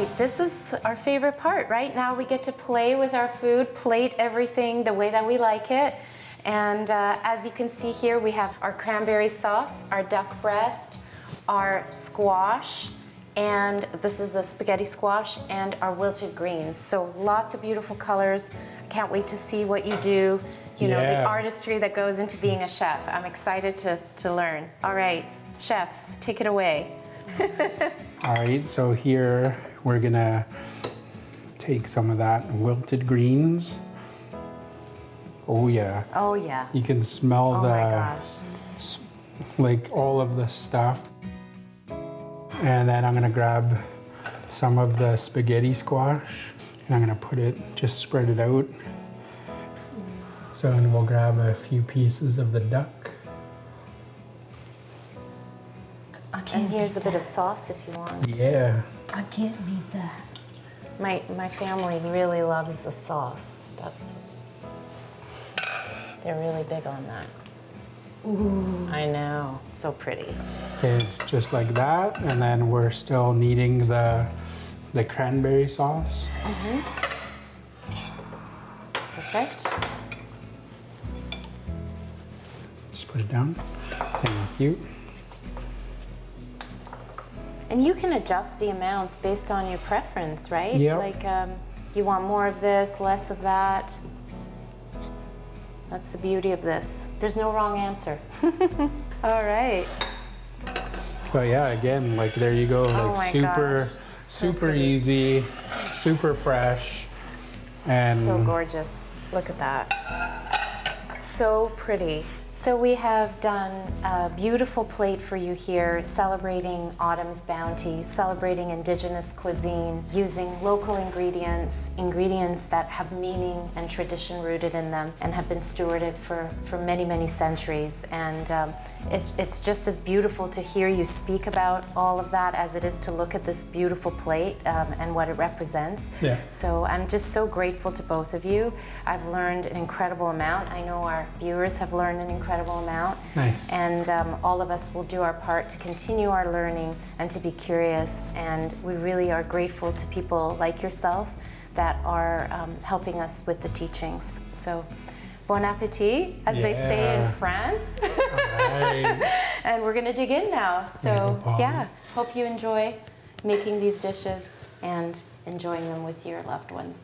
right, this is our favorite part. Right now we get to play with our food, plate everything the way that we like it. And as you can see here, we have our cranberry sauce, our duck breast, our squash, and this is the spaghetti squash, and our wilted greens. So lots of beautiful colors. I can't wait to see what you do. You know, the artistry that goes into being a chef. I'm excited to learn. All right, chefs, take it away. All right, so here we're gonna take some of that wilted greens. Oh yeah. Oh yeah. You can smell my gosh. Like all of the stuff. And then I'm gonna grab some of the spaghetti squash and I'm gonna put it, just spread it out. So, and we'll grab a few pieces of the duck. And here's a bit of sauce if you want. Yeah. I can't beat that. My family really loves the sauce. They're really big on that. Ooh. I know, so pretty. Okay, just like that. And then we're still needing the cranberry sauce. Perfect. Just put it down. Thank you. And you can adjust the amounts based on your preference, right? Yep. Like you want more of this, less of that. That's the beauty of this. There's no wrong answer. All right. So yeah, again, like there you go, Oh like my super, gosh. super pretty. easy, super fresh, and So gorgeous. Look at that. So pretty. So we have done a beautiful plate for you here, celebrating autumn's bounty, celebrating Indigenous cuisine, using local ingredients, ingredients that have meaning and tradition rooted in them and have been stewarded for many, many centuries. And it's just as beautiful to hear you speak about all of that as it is to look at this beautiful plate and what it represents. Yeah. So I'm just so grateful to both of you. I've learned an incredible amount. I know our viewers have learned an incredible amount. Nice. And all of us will do our part to continue our learning and to be curious. And we really are grateful to people like yourself that are helping us with the teachings. So bon appetit, as they say in France. All right. And we're going to dig in now. So yeah, hope you enjoy making these dishes and enjoying them with your loved ones.